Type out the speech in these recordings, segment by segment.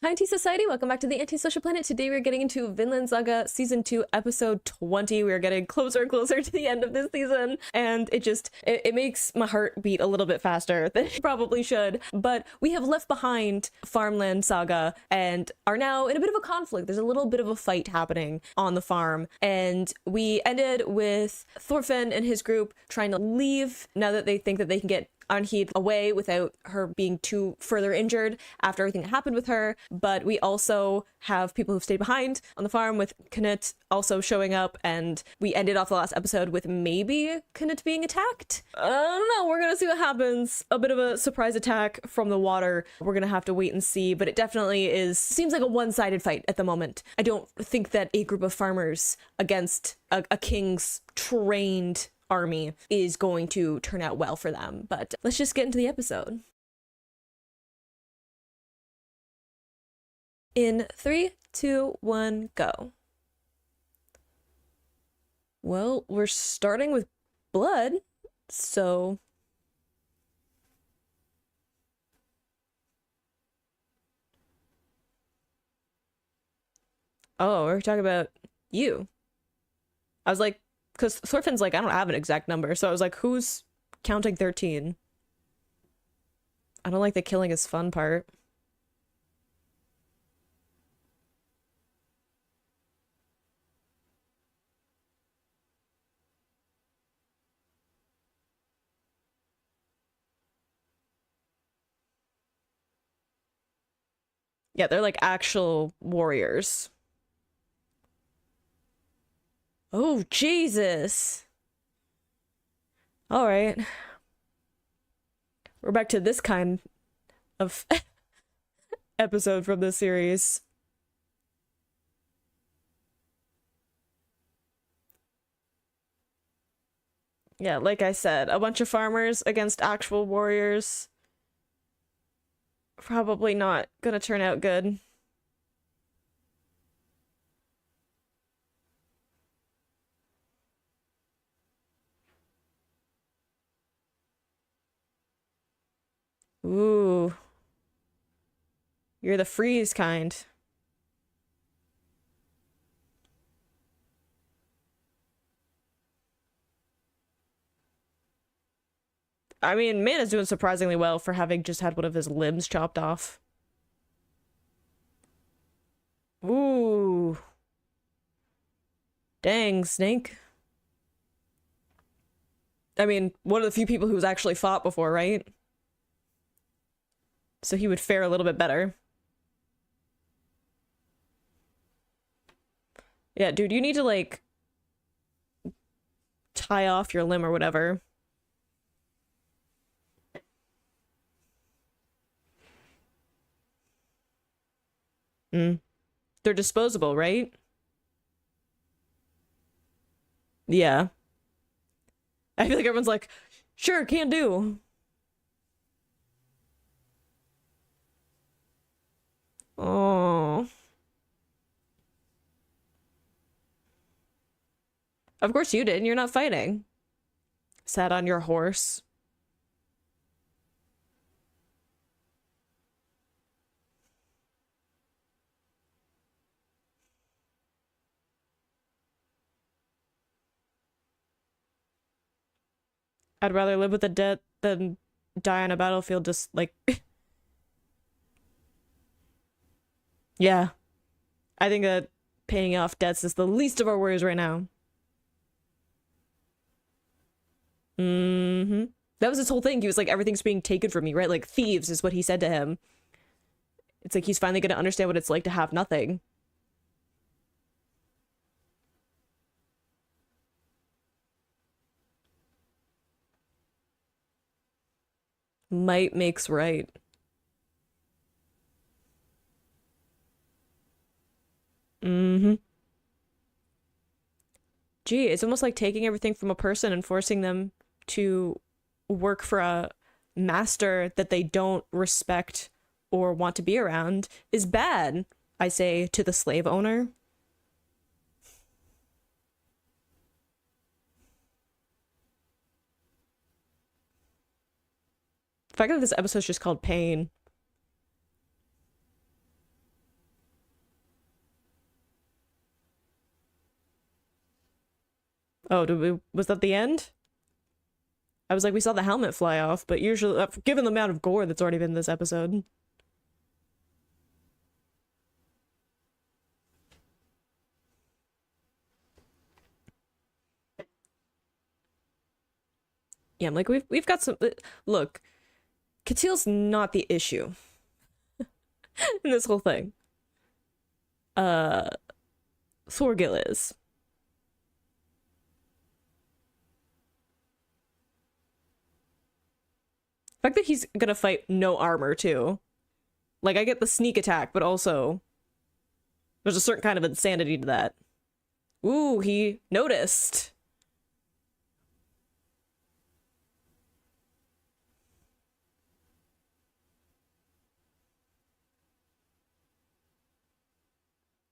Hi, Anti-Society! Welcome back to the Antisocial Planet. Today we're getting into Vinland Saga Season 2, Episode 20. We're getting closer and closer to the end of this season, and it makes my heart beat a little bit faster than it probably should. But we have left behind Farmland Saga and are now in a bit of a conflict. There's a little bit of a fight happening on the farm, and we ended with Thorfinn and his group trying to leave now that they think that they can get Arnheid away without her being too further injured after everything that happened with her. But we also have people who've stayed behind on the farm, with Canute also showing up, and we ended off the last episode with maybe Canute being attacked. I don't know, we're gonna see what happens. A bit of a surprise attack from the water. We're gonna have to wait and see, but it definitely seems like a one-sided fight at the moment. I don't think that a group of farmers against a king's trained army is going to turn out well for them. But let's just get into the episode. In 3, 2, 1, go. Well, we're starting with blood, so oh, we're talking about you. I was like, because Thorfinn's like, I don't have an exact number, so I was like, who's counting 13? I don't like the killing is fun part. Yeah, they're like actual warriors. Oh, Jesus. All right. We're back to this kind of episode from this series. Yeah, like I said, a bunch of farmers against actual warriors. Probably not gonna turn out good. Ooh. You're the freeze kind. I mean, man is doing surprisingly well for having just had one of his limbs chopped off. Ooh. Dang, Snake. I mean, one of the few people who's actually fought before, right? So he would fare a little bit better. Yeah, dude, you need to, like, tie off your limb or whatever. Mm. They're disposable, right? Yeah. I feel like everyone's like, sure, can do. Oh. Of course you did. You're not fighting. Sat on your horse. I'd rather live with a debt than die on a battlefield, just like yeah. I think that paying off debts is the least of our worries right now. Mm-hmm. That was his whole thing. He was like, everything's being taken from me, right? Like, thieves is what he said to him. It's like he's finally gonna understand what it's like to have nothing. Might makes right. Mm-hmm. Gee, it's almost like taking everything from a person and forcing them to work for a master that they don't respect or want to be around is bad, I say to the slave owner. The fact that this episode's just called Pain. Oh, was that the end? I was like, we saw the helmet fly off, but usually, given the amount of gore that's already been in this episode. Yeah, I'm like, we've got some. Look, Catil's not the issue in this whole thing. Thorgil is. The fact that he's gonna fight no armor too. Like, I get the sneak attack, but also there's a certain kind of insanity to that. Ooh, he noticed.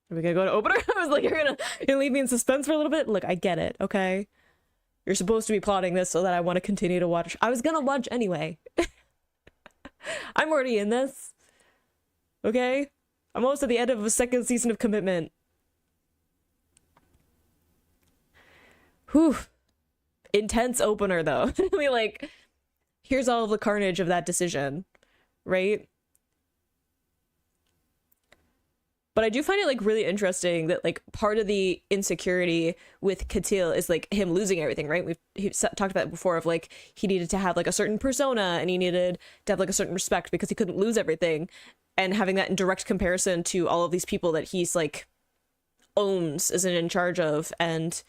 Are we gonna go to opener? I was like, you're gonna leave me in suspense for a little bit? Look, I get it, okay? You're supposed to be plotting this so that I want to continue to watch. I was gonna watch anyway. I'm already in this. Okay? I'm almost at the end of a second season of commitment. Whew. Intense opener, though. I mean, like, here's all of the carnage of that decision, right? But I do find it, like, really interesting that, like, part of the insecurity with Catil is, like, him losing everything, right? We've talked about it before of, like, he needed to have, like, a certain persona and he needed to have, like, a certain respect because he couldn't lose everything. And having that in direct comparison to all of these people that he's, like, owns, isn't in charge of, and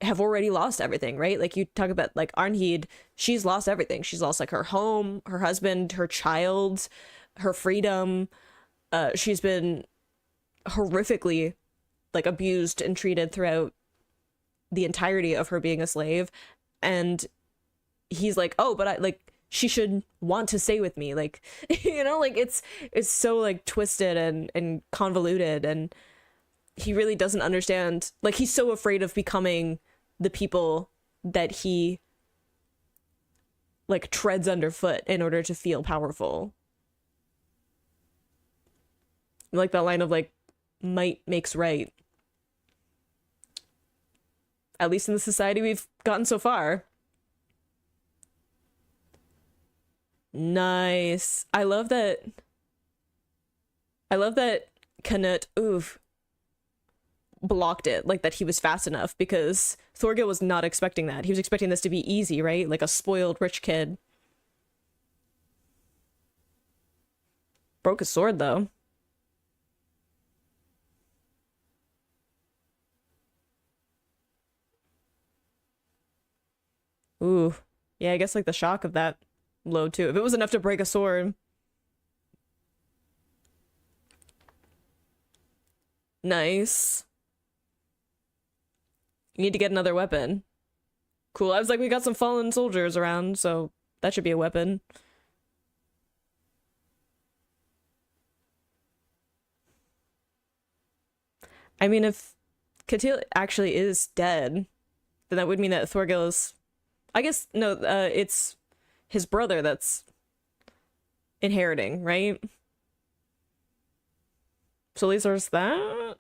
have already lost everything, right? Like, you talk about, like, Arnheid, she's lost everything. She's lost, like, her home, her husband, her child, her freedom. She's been horrifically, like, abused and treated throughout the entirety of her being a slave. And he's like, oh, but I, like, she should want to stay with me. Like, you know, like, it's so, like, twisted and convoluted, and he really doesn't understand. Like, he's so afraid of becoming the people that he, like, treads underfoot in order to feel powerful. Like that line of, like, might makes right. At least in the society we've gotten so far. Nice. I love that Canute, oof, blocked it, like that he was fast enough, because Thorgil was not expecting that. He was expecting this to be easy, right? Like a spoiled rich kid. Broke his sword, though. Ooh. Yeah, I guess, like, the shock of that blow, too. If it was enough to break a sword. Nice. You need to get another weapon. Cool. I was like, we got some fallen soldiers around, so that should be a weapon. I mean, if Catil actually is dead, then that would mean that Thorgil is... I guess, no, it's his brother that's inheriting, right? So at least there's that.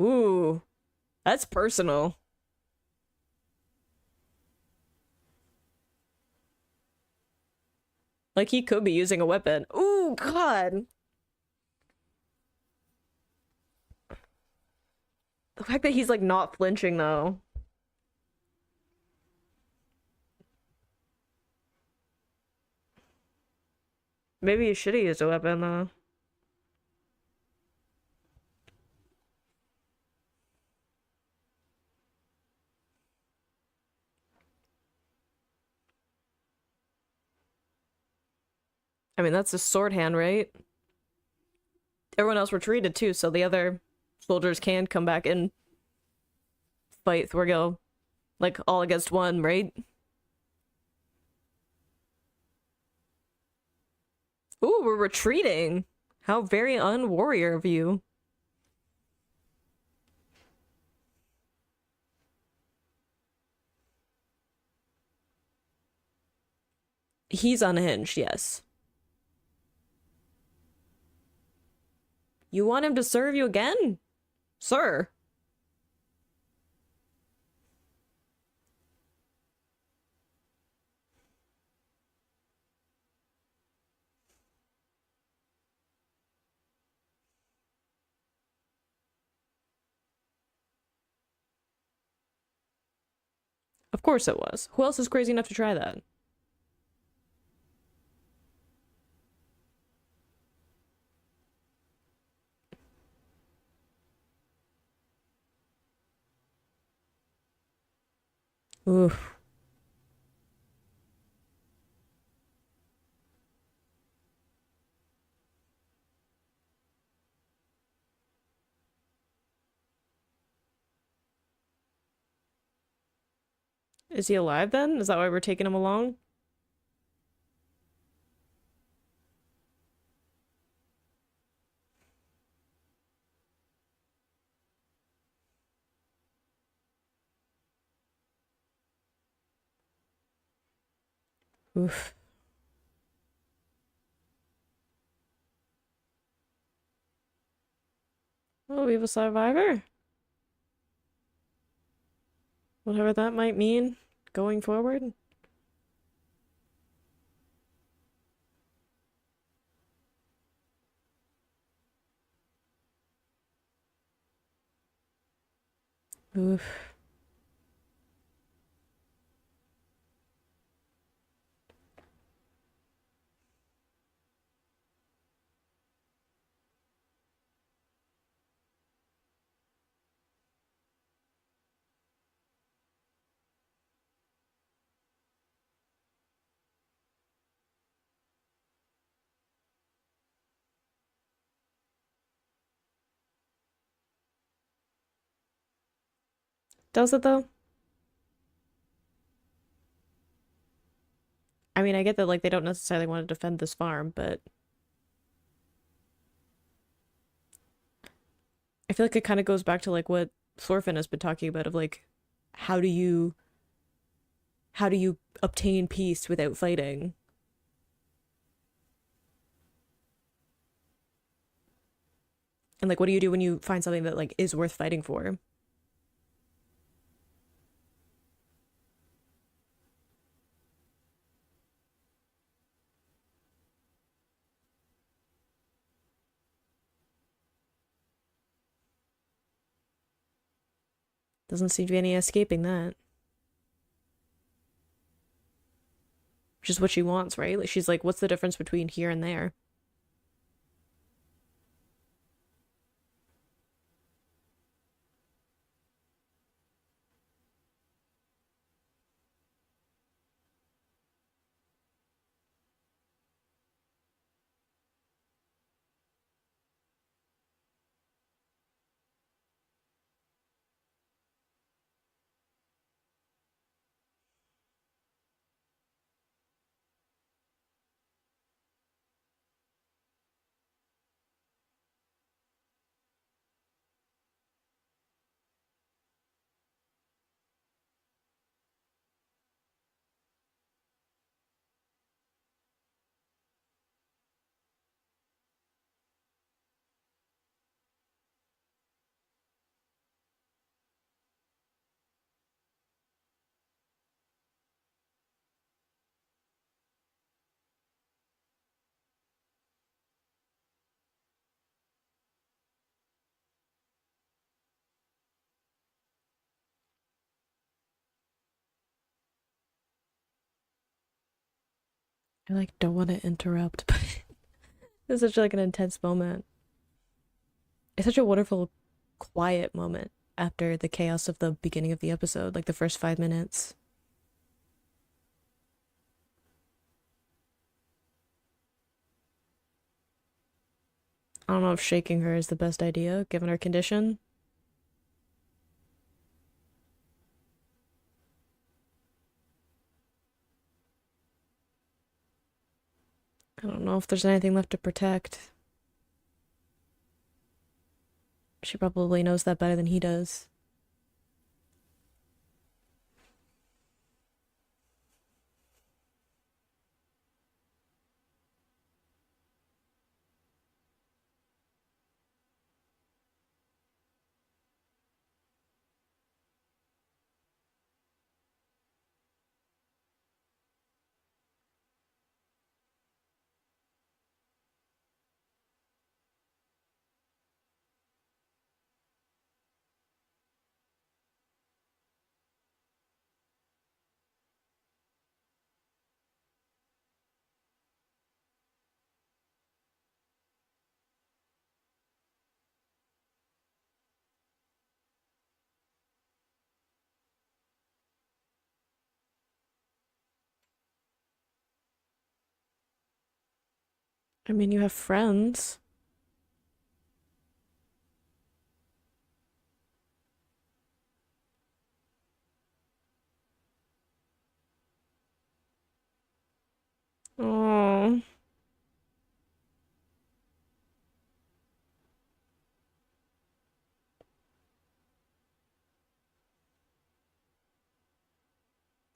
Ooh, that's personal. Like, he could be using a weapon. Ooh, God. The fact that he's, like, not flinching, though. Maybe he should have used a weapon, though. I mean, that's a sword hand, right? Everyone else retreated, too, so the other soldiers can come back and fight Thorgil, like, all against one, right? Ooh, we're retreating. How very un-warrior of you. He's unhinged, yes. You want him to serve you again? Sir. Of course it was. Who else is crazy enough to try that? Oof. Is he alive then? Is that why we're taking him along? Oof. Oh, we have a survivor? Whatever that might mean going forward. Oof. Does it though? I mean, I get that like they don't necessarily want to defend this farm, but I feel like it kind of goes back to like what Thorfinn has been talking about of like how do you how do you obtain peace without fighting? And like what do you do when you find something that like is worth fighting for? Doesn't seem to be any escaping that. Which is what she wants, right? Like she's like, what's the difference between here and there? I like don't want to interrupt, but it's such like an intense moment. It's such a wonderful quiet moment after the chaos of the beginning of the episode, like the first 5 minutes. I don't know if shaking her is the best idea given her condition. I don't know if there's anything left to protect. She probably knows that better than he does. I mean, you have friends. Oh,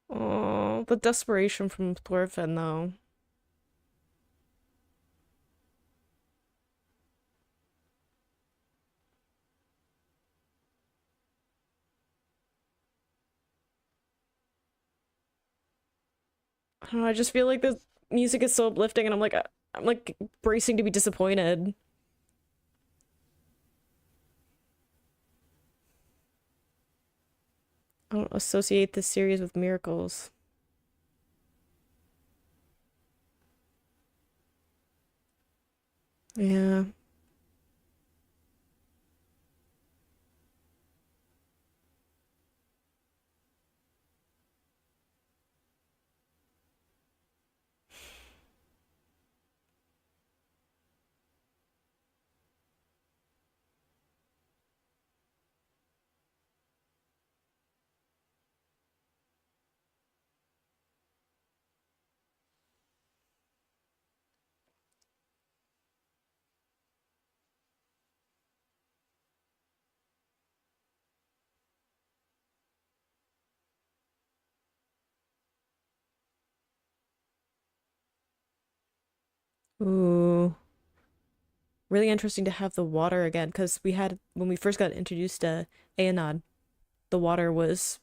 oh, the desperation from Thorfinn, though. I don't know, I just feel like the music is so uplifting, and I'm like bracing to be disappointed. I don't associate this series with miracles. Yeah. Ooh. Really interesting to have the water again, because we had, when we first got introduced to Aenod, the water was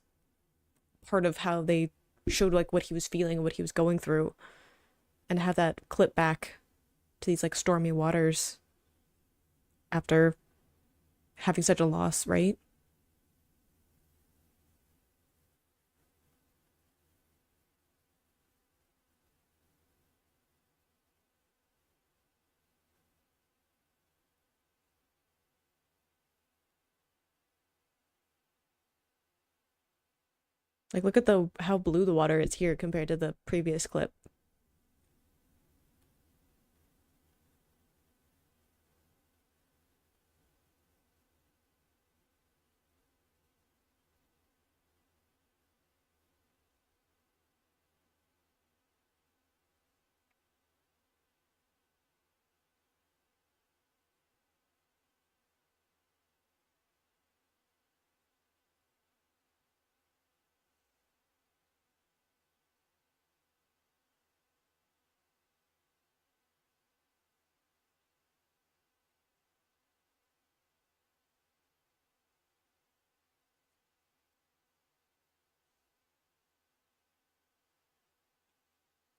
part of how they showed like what he was feeling and what he was going through, and have that clip back to these like stormy waters after having such a loss, right? Like look at the how blue the water is here compared to the previous clip.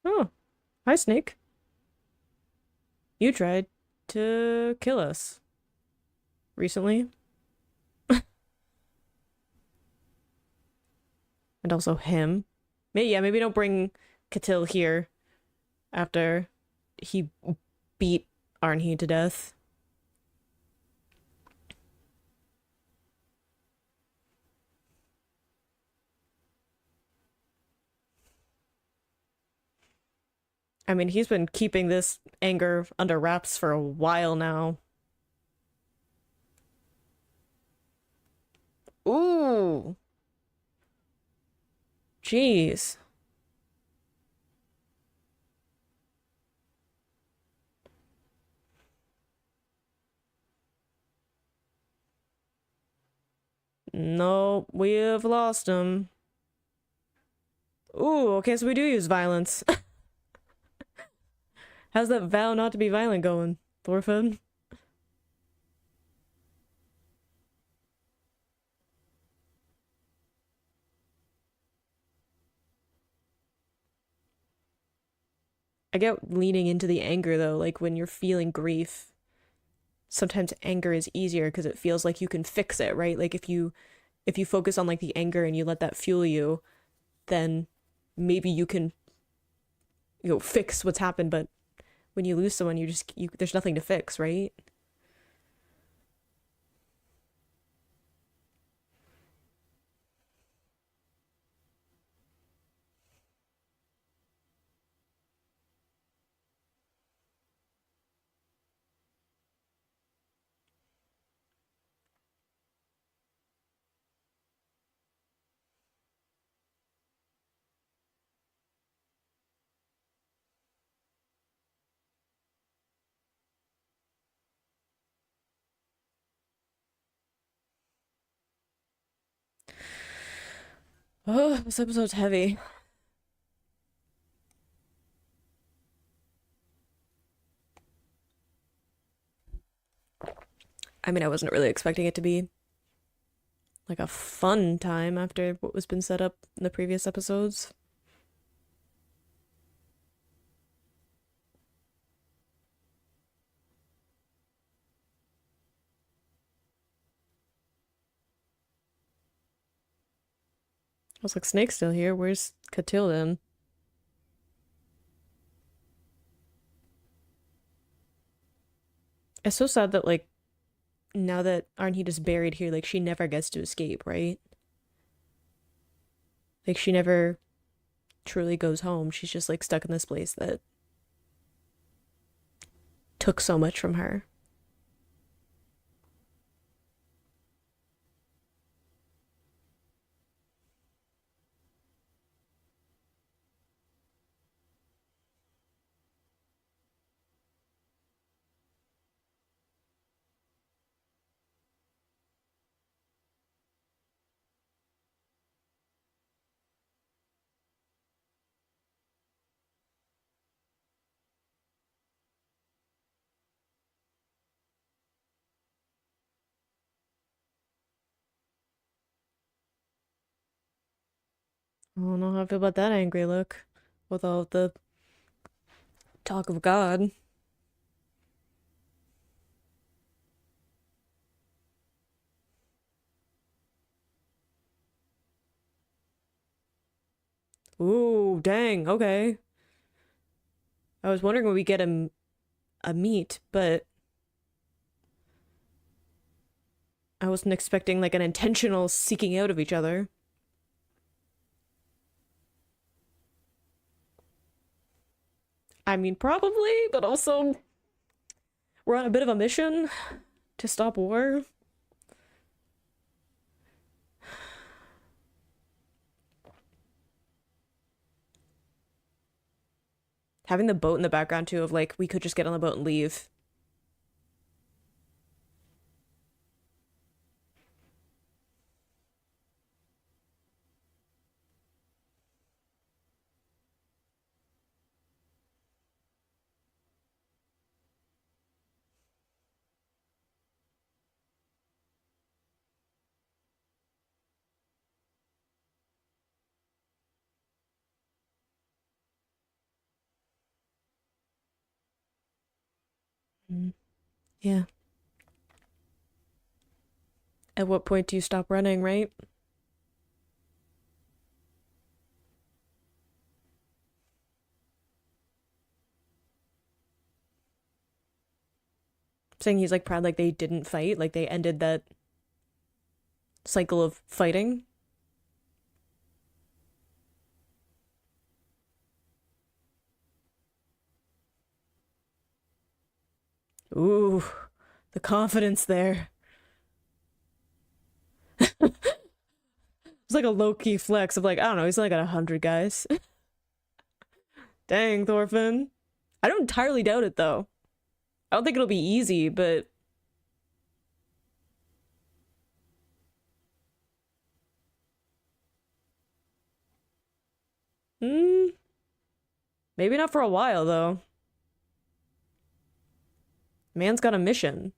Oh, hi Snake. You tried to kill us recently. And also him. Maybe yeah, maybe don't bring Catil here after he beat Arnheid to death. I mean, he's been keeping this anger under wraps for a while now. Ooh, jeez. No, we have lost him. Ooh, okay, so we do use violence. How's that vow not to be violent going, Thorfinn? I get leaning into the anger though, like when you're feeling grief, sometimes anger is easier because it feels like you can fix it, right? Like if you focus on like the anger and you let that fuel you, then maybe you can fix what's happened, but when you lose someone, you there's nothing to fix, right? Oh, this episode's heavy. I mean, I wasn't really expecting it to be like a fun time after what was been set up in the previous episodes. I was like, Snake's still here. Where's Catilda? It's so sad that, like, now that Arnheid is buried here, like, she never gets to escape, right? Like, she never truly goes home. She's just, like, stuck in this place that took so much from her. I don't know how I feel about that angry look with all the talk of God. Ooh, dang, okay. I was wondering when we get a meet, but I wasn't expecting like an intentional seeking out of each other. I mean, probably, but also we're on a bit of a mission to stop war. Having the boat in the background too of like we could just get on the boat and leave. Mm, yeah. At what point do you stop running, right? Saying he's like proud like they didn't fight, like they ended that cycle of fighting. Ooh, the confidence there. It's like a low-key flex of like, I don't know, he's only got 100 guys. Dang, Thorfinn. I don't entirely doubt it though. I don't think it'll be easy, but mm, maybe not for a while though. Man's got a mission.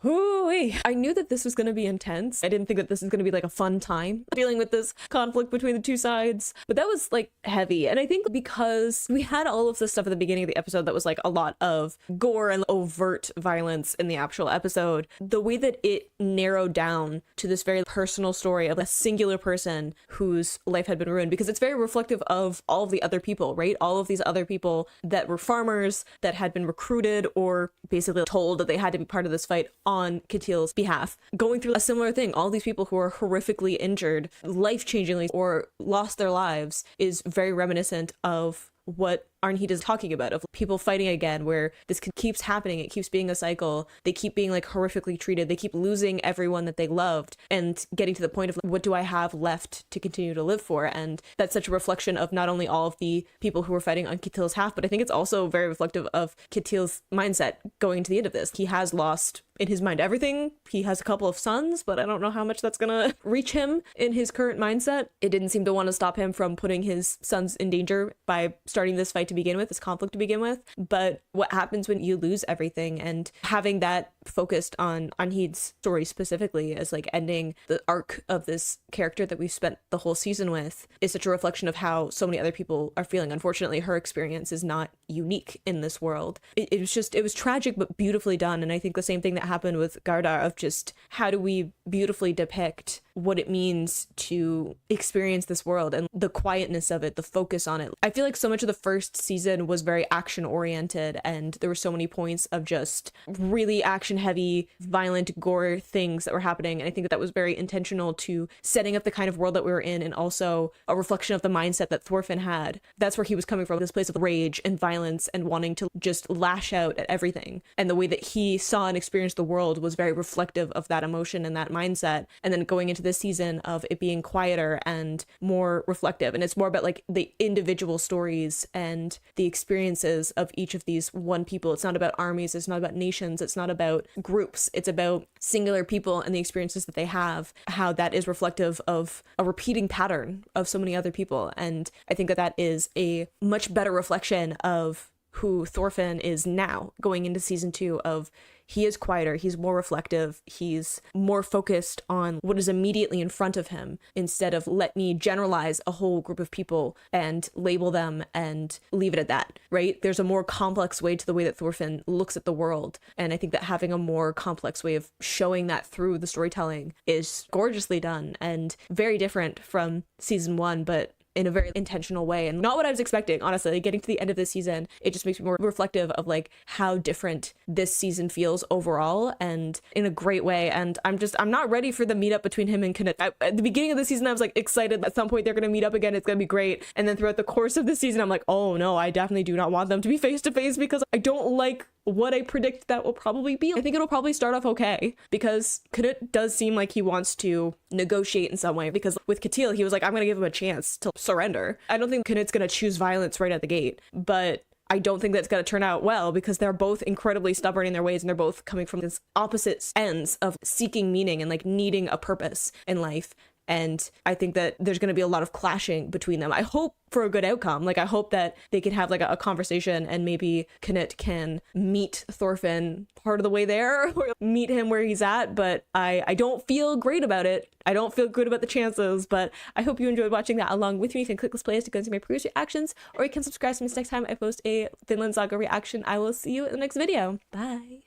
Hooey. I knew that this was going to be intense. I didn't think that this is going to be like a fun time dealing with this conflict between the two sides, but that was like heavy. And I think because we had all of this stuff at the beginning of the episode that was like a lot of gore and overt violence in the actual episode, the way that it narrowed down to this very personal story of a singular person whose life had been ruined, because it's very reflective of all of the other people, right? All of these other people that were farmers that had been recruited or basically told that they had to be part of this fight on Catil's behalf, going through a similar thing. All these people who are horrifically injured, life-changingly, or lost their lives is very reminiscent of what Arnheid is talking about, of people fighting again, where this keeps happening, it keeps being a cycle, they keep being like horrifically treated, they keep losing everyone that they loved, and getting to the point of like, what do I have left to continue to live for? And that's such a reflection of not only all of the people who were fighting on Ketil's half, but I think it's also very reflective of Ketil's mindset going into the end of this. He has lost in his mind everything. He has a couple of sons, but I don't know how much that's gonna reach him in his current mindset. It didn't seem to want to stop him from putting his sons in danger by starting this fight to begin with, this conflict to begin with. But what happens when you lose everything, and having that focused on Arnheid's story specifically as like ending the arc of this character that we've spent the whole season with, is such a reflection of how so many other people are feeling. Unfortunately, her experience is not unique in this world. It was tragic but beautifully done. And I think the same thing that happened with Gardar, of just how do we beautifully depict what it means to experience this world and the quietness of it, the focus on it. I feel like so much of the first season was very action oriented, and there were so many points of just really action heavy, violent gore things that were happening. And I think that was very intentional to setting up the kind of world that we were in, and also a reflection of the mindset that Thorfinn had. That's where he was coming from, this place of rage and violence and wanting to just lash out at everything. And the way that he saw and experienced the world was very reflective of that emotion and that mindset. And then going into this season of it being quieter and more reflective, and it's more about like the individual stories and the experiences of each of these one people. It's not about armies, it's not about nations, it's not about groups, it's about singular people and the experiences that they have, how that is reflective of a repeating pattern of so many other people. And I think that that is a much better reflection of who Thorfinn is now going into season 2, of he is quieter, he's more reflective, he's more focused on what is immediately in front of him, instead of let me generalize a whole group of people and label them and leave it at that, right? There's a more complex way to the way that Thorfinn looks at the world. And I think that having a more complex way of showing that through the storytelling is gorgeously done and very different from season 1, but in a very intentional way, and not what I was expecting, honestly. Like, getting to the end of this season, it just makes me more reflective of like how different this season feels overall, and in a great way. And I'm not ready for the meetup between him and Canute. At the beginning of the season, I was like excited at some point they're gonna meet up again, it's gonna be great. And then throughout the course of the season, I'm like, oh no, I definitely do not want them to be face to face, because I don't like what I predict that will probably be. I think it'll probably start off okay, because Canute does seem like he wants to negotiate in some way, because with Ketil, he was like, I'm gonna give him a chance to surrender. I don't think Canute's gonna choose violence right at the gate, but I don't think that's going to turn out well, because they're both incredibly stubborn in their ways, and they're both coming from this opposite ends of seeking meaning and like needing a purpose in life. And I think that there's going to be a lot of clashing between them. I hope for a good outcome. Like, I hope that they can have like a conversation, and maybe Canute can meet Thorfinn part of the way there, or meet him where he's at. But I don't feel great about it. I don't feel good about the chances, but I hope you enjoyed watching that along with me. You can click this playlist to go see my previous reactions, or you can subscribe to me next time I post a Vinland Saga reaction. I will see you in the next video. Bye.